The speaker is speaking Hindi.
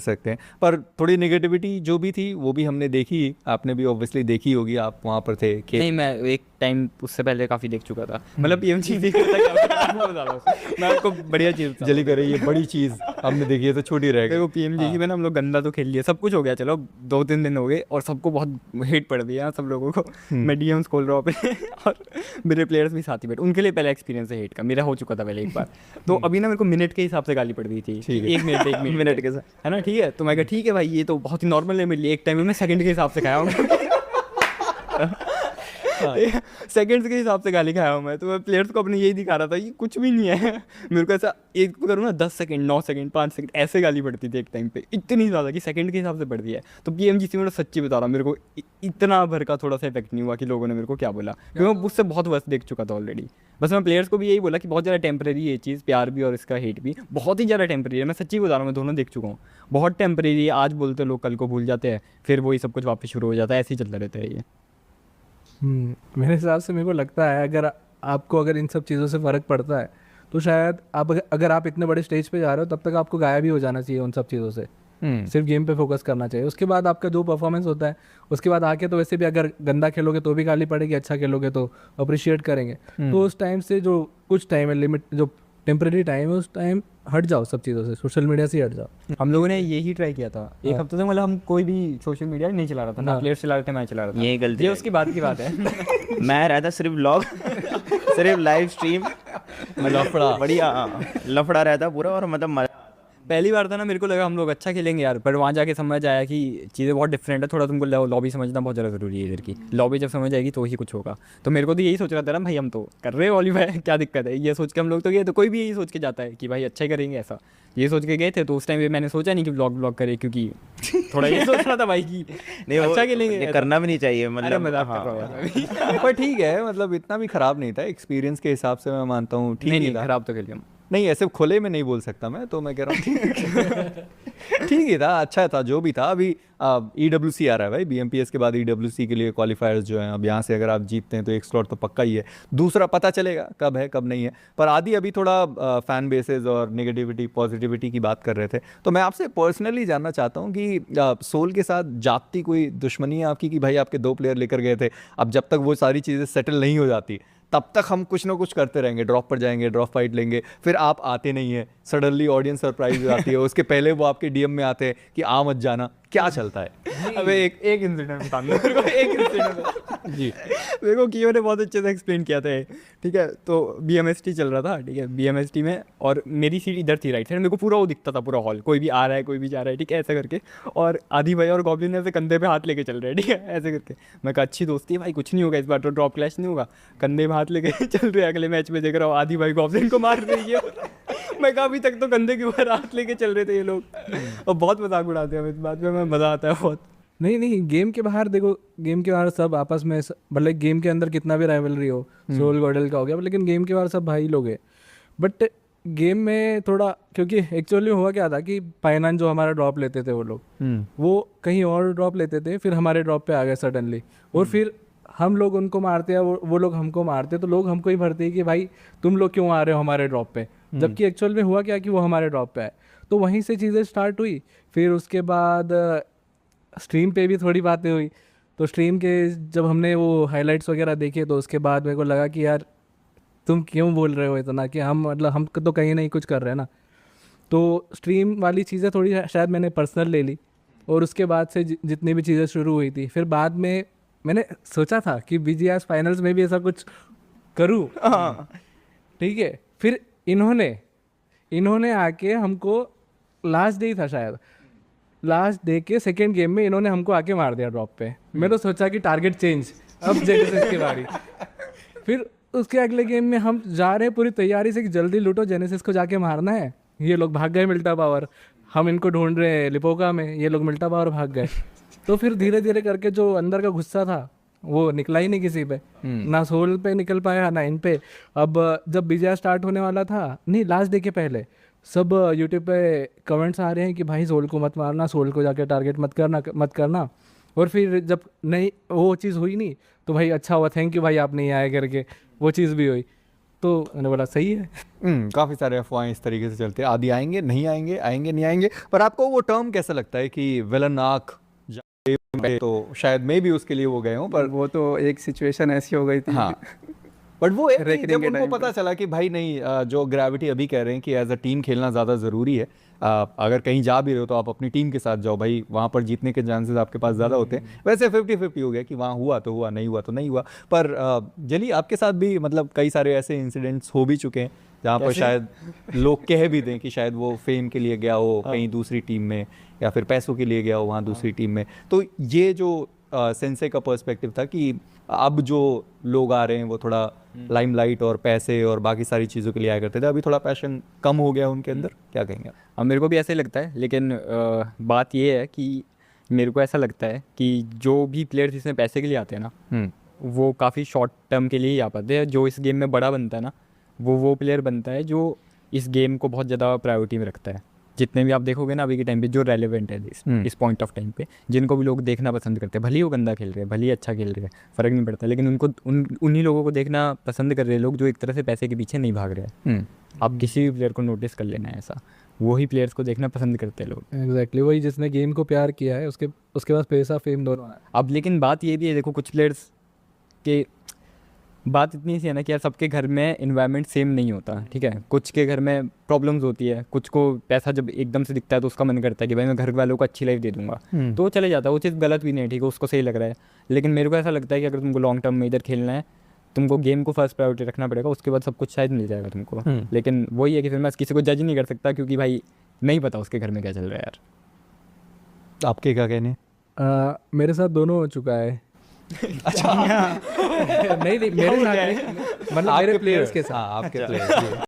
सकते हैं। पर थोड़ी नेगेटिविटी जो भी थी वो भी हमने देखी, आपने भी ऑब्वियसली देखी होगी, आप वहाँ पर थे कि नहीं, मैं एक टाइम उससे पहले काफ़ी देख चुका था, मतलब पीएमजी देख रहा था मैं आपको बढ़िया चीज़ बता जली रहा करे, ये बड़ी चीज़ हमने देखी है तो छोटी रह हूँ। देखो गई। पीएमजी की में ना हम लोग गंदा तो खेल लिया, सब कुछ हो गया, चलो 2-3 दिन हो गए और सबको बहुत हेट पड़ दिया सब लोगों को। मैं डीएम्स खोल रहा हूँ अपने और मेरे प्लेयर्स भी साथ ही बैठे, उनके लिए पहले एक्सपीरियंस है हेट का, मेरा हो चुका था पहले एक बार। तो अभी ना मेरे को मिनट के हिसाब से गाली पड़ रही थी, ठीक है। 1 मिनट के साथ, है ना, ठीक है। तो मैं कहा ठीक है भाई, ये तो बहुत ही नॉर्मल है मेरे लिए, एक टाइम में मैं सेकंड के हिसाब से खाया हूँ सेकंड्स के हिसाब से गाली खाया हूँ मैं। तो मैं प्लेयर्स को अपने यही दिखा रहा था कि कुछ भी नहीं है मेरे को ऐसा एक करूँ ना 10 सेकंड 9 सेकंड 5 सेकंड ऐसे गाली पड़ती थी एक टाइम पे, इतनी ज़्यादा कि सेकंड के हिसाब से पड़ती है। तो पीएमजीसी में सच्ची बता रहा हूँ, मेरे को इतना भर का थोड़ा सा इफेक्ट नहीं हुआ कि लोगों ने मेरे को क्या बोला, क्योंकि मैं उससे बहुत वर्ष देख चुका था ऑलरेडी। बस मैं प्लेयर्स को भी यही बोला कि बहुत ज़्यादा टेम्प्रेरी ये चीज़, प्यार भी और इसका हेट भी बहुत ही ज़्यादा टेम्प्रेरी है। मैं सच्ची बता रहा हूँ, मैं दोनों देख चुका हूँ, बहुत टेम्प्रेरी है। आज बोलते लोग कल को भूल जाते हैं, फिर वही सब कुछ वापस शुरू हो जाता है, ऐसे ही चलता रहता है ये। मेरे हिसाब से मेरे को लगता है अगर इन सब चीज़ों से फ़र्क पड़ता है तो शायद अगर आप इतने बड़े स्टेज पे जा रहे हो तब तक आपको गायब ही हो जाना चाहिए उन सब चीज़ों से। सिर्फ गेम पे फोकस करना चाहिए, उसके बाद आपका जो परफॉर्मेंस होता है उसके बाद आके तो वैसे भी अगर गंदा खेलोगे तो भी गाली पड़ेगी, अच्छा खेलोगे तो अप्रिशिएट करेंगे। तो उस टाइम से जो कुछ टाइम है, लिमिट जो टेम्प्रेरी टाइम है, उस टाइम हट जाओ सब चीज़ों से, सोशल मीडिया से हट जाओ। हम लोगों ने यही ट्राई किया था एक हफ्ते तक, मतलब हम कोई भी सोशल मीडिया नहीं चला रहा था, ना प्लेयर्स चला रहे थे, मैं चला रहा था, यही गलती ये है। उसकी बात की बात है मैं रहता सिर्फ व्लॉग सिर्फ लाइव स्ट्रीम, लफड़ा बढ़िया लफड़ा रहता पूरा, और मतलब मजा। पहली बार था ना, मेरे को लगा हम लोग अच्छा खेलेंगे यार, पर वहाँ जाके समझ आया कि चीज़ें बहुत डिफरेंट है। थोड़ा तुमको लॉबी समझना बहुत ज़्यादा ज़रूरी है, इधर की लॉबी जब समझ आएगी तो ही कुछ होगा। तो मेरे को तो यही सोच रहा था ना भाई, हम तो कर रहे हैं वॉलीबॉल, क्या दिक्कत है, ये सोच के हम लोग तो गए। तो कोई भी यही सोच के जाता है कि भाई अच्छा ही करेंगे, ऐसा ये सोच के गए थे। तो उस टाइम पे मैंने सोचा नहीं कि ब्लॉग करे, क्योंकि थोड़ा ये सोच रहा था भाई कि नहीं अच्छा खेलेंगे, ये करना भी नहीं चाहिए, अरे मतलब मजाक हाँ। कर रहा हूँ पर ठीक है, मतलब इतना भी खराब नहीं था एक्सपीरियंस के हिसाब से, मैं मानता हूँ ठीक नहीं ही नहीं, था। खराब तो खेले हम। नहीं ऐसे खुले में नहीं बोल सकता मैं, तो मैं कह रहा हूँ ठीक ही था, अच्छा था जो भी था। अभी EWC आ रहा है भाई, BMPS के बाद EWC के लिए क्वालिफायर्स जो हैं, अब यहाँ से अगर आप जीतते हैं तो एक स्लॉट तो पक्का ही है, दूसरा पता चलेगा कब है कब नहीं है। पर आदि अभी थोड़ा फैन बेसेस और नेगेटिविटी पॉजिटिविटी की बात कर रहे थे, तो मैं आपसे पर्सनली जानना चाहता हूँ कि सोल के साथ जाती कोई दुश्मनी है आपकी कि भाई आपके 2 प्लेयर लेकर गए थे, अब जब तक वो सारी चीज़ें सेटल नहीं हो जाती तब तक हम कुछ ना कुछ करते रहेंगे, ड्रॉप पर जाएंगे, ड्रॉप फाइट लेंगे, फिर आप आते नहीं है, सडनली ऑडियंस सरप्राइज हो जाती है, उसके पहले वो आपके DM में आते हैं कि आ मत जाना, क्या चलता है? अबे एक इंसिडेंट बता दो मेरे को, एक इंसिडेंट जी। मेरे को कियो ने बहुत अच्छे से एक्सप्लेन किया था, ठीक है। तो BMST चल रहा था, ठीक है, BMST में, और मेरी सीट इधर थी राइट साइड, मेरे को पूरा वो दिखता था, पूरा हॉल, कोई भी आ रहा है कोई भी जा रहा है, ठीक है, ऐसा करके। और आदि भाई और गॉब्लिन ऐसे कंधे पे हाथ लेके चल रहे हैं, ठीक है, ऐसे करके। मैं कहा अच्छी दोस्ती है भाई, कुछ नहीं होगा इस बार, तो ड्रॉप क्लैश नहीं होगा, कंधे पे हाथ लेके चल रहे हैं। अगले मैच में देख रहा हूँ आदि भाई गॉब्लिन को मार रही है मैं कहा अभी तक तो कंधे के ऊपर हाथ लेके चल रहे थे ये लोग, और बहुत मजाक उड़ाते हैं इस बात में, मज़ा आता है बहुत। नहीं, गेम के बाहर देखो, गेम के बाहर सब आपस में, मतलब गेम के अंदर कितना भी राइवलरी हो, सोल गॉडल का हो गया, लेकिन गेम के बाहर सब भाई लोग हैं। बट गेम में थोड़ा, क्योंकि एक्चुअली हुआ क्या था कि पाइनान जो हमारा ड्रॉप लेते थे वो लोग, वो कहीं और ड्रॉप लेते थे, फिर हमारे ड्रॉप पे आ गए सडनली, और फिर हम लोग उनको मारते हैं, वो लोग हमको मारते, तो लोग हमको ही भरते हैं कि भाई तुम लोग क्यों आ रहे हो हमारे ड्रॉप पे, जबकि एक्चुअल में हुआ क्या कि वो हमारे ड्रॉप पे आए। तो वहीं से चीज़ें स्टार्ट हुई। फिर उसके बाद स्ट्रीम पे भी थोड़ी बातें हुई, तो स्ट्रीम के जब हमने वो हाइलाइट्स वगैरह देखे तो उसके बाद मेरे को लगा कि यार तुम क्यों बोल रहे हो इतना, कि हम मतलब हम तो कहीं नहीं कुछ कर रहे हैं ना। तो स्ट्रीम वाली चीज़ें थोड़ी शायद मैंने पर्सनल ले ली, और उसके बाद से जितनी भी चीज़ें शुरू हुई थी, फिर बाद में मैंने सोचा था कि BGS फाइनल्स में भी ऐसा कुछ करूँ, ठीक है। फिर इन्होंने आके हमको, लास्ट डे ही था शायद, लास्ट डे के सेकेंड गेम में इन्होंने हमको आके मार दिया ड्रॉप पे। मैं तो सोचा कि टारगेट चेंज, अब जेनेसिस की बारी। फिर उसके अगले गेम में हम जा रहे हैं पूरी तैयारी से कि जल्दी लूटो, जेनेसिस को जाके मारना है। ये लोग भाग गए मिल्टा पावर, हम इनको ढूंढ रहे हैं लिपोका में, ये लोग मिल्टा पावर भाग गए। तो फिर धीरे धीरे करके जो अंदर का गुस्सा था वो निकला ही नहीं किसी पे, ना सोल पे निकल पाया ना इन पे। अब जब BGS स्टार्ट होने वाला था, नहीं लास्ट डे के पहले, सब यूट्यूब पे कमेंट्स आ रहे हैं कि भाई सोल को मत मारना, सोल को जाके टारगेट मत करना। और फिर जब नहीं वो चीज़ हुई नहीं तो भाई अच्छा हुआ, थैंक यू भाई आप नहीं आए करके वो चीज़ भी हुई। तो मैंने बोला सही है। काफ़ी सारे अफवाहें इस तरीके से चलते हैं, आदि आएंगे नहीं आएंगे, आएंगे नहीं आएंगे। पर आपको वो टर्म कैसा लगता है कि विलन आंख तो शायद मैं भी उसके लिए वो गए हूँ, पर वो तो एक सिचुएशन ऐसी हो गई थी। हाँ बट वो एक Reckoning जब के उनको time पता पे। चला कि भाई नहीं जो ग्रेविटी अभी कह रहे हैं कि एज अ टीम खेलना ज़्यादा ज़रूरी है, अगर कहीं जा भी रहे हो तो आप अपनी टीम के साथ जाओ भाई, वहाँ पर जीतने के चांसेस आपके पास ज़्यादा होते हैं। वैसे 50-50 हो गया कि वहाँ हुआ तो हुआ, नहीं हुआ तो नहीं हुआ। पर जली आपके साथ भी मतलब कई सारे ऐसे इंसिडेंट्स हो भी चुके हैं जहाँ पर शायद लोग कह भी दें कि शायद वो फेम के लिए गया हो कहीं दूसरी टीम में, या फिर पैसों के लिए गया हो वहाँ दूसरी टीम में। तो ये जो सेंसे का पर्सपेक्टिव था कि अब जो लोग आ रहे हैं वो थोड़ा लाइमलाइट और पैसे और बाकी सारी चीज़ों के लिए आया करते थे, अभी थोड़ा पैशन कम हो गया उनके अंदर, क्या कहेंगे? अब मेरे को भी ऐसा ही लगता है, लेकिन बात ये है कि मेरे को ऐसा लगता है कि जो भी प्लेयर्स इसमें पैसे के लिए आते हैं ना, वो काफ़ी शॉर्ट टर्म के लिए ही आ पाते हैं। जो इस गेम में बड़ा बनता है ना, वो प्लेयर बनता है जो इस गेम को बहुत ज़्यादा प्रायोरिटी में रखता है। जितने भी आप देखोगे ना अभी के टाइम पे जो रेलेवेंट है इस पॉइंट ऑफ टाइम पे, जिनको भी लोग देखना पसंद करते हैं, भले ही वो गंदा खेल रहे हैं, भले ही अच्छा खेल रहे हैं, फ़र्क नहीं पड़ता, लेकिन उनको उन्हीं लोगों को देखना पसंद कर रहे हैं लोग जो एक तरह से पैसे के पीछे नहीं भाग रहे हैं। आप किसी भी प्लेयर को नोटिस कर लेना है, ऐसा वही प्लेयर्स को देखना पसंद करते हैं लोग। एग्जैक्टली वही जिसने गेम को प्यार किया है उसके पास पैसा फेम दोनों है। अब लेकिन बात ये भी है, देखो कुछ प्लेयर्स के बात इतनी सी है ना कि यार सबके घर में इन्वायरमेंट सेम नहीं होता, ठीक है। कुछ के घर में प्रॉब्लम्स होती है, कुछ को पैसा जब एकदम से दिखता है तो उसका मन करता है कि भाई मैं घर वालों को अच्छी लाइफ दे दूंगा, तो वो चले जाता है। वो चीज़ गलत भी नहीं है, ठीक है, उसको सही लग रहा है। लेकिन मेरे को ऐसा लगता है कि अगर तुमको लॉन्ग टर्म में इधर खेलना है, तुमको गेम को फर्स्ट प्रायोरिटी रखना पड़ेगा, उसके बाद सब कुछ शायद मिल जाएगा तुमको। लेकिन वही है कि फिर मैं किसी को जज नहीं कर सकता, क्योंकि भाई नहीं पता उसके घर में क्या चल रहा है यार। आपके क्या कहने? मेरे साथ दोनों हो चुका है। अच्छा नहीं मेरे साथ नहीं, मतलब मेरे प्लेयर्स के साथ। हाँ आपके प्लेयर्स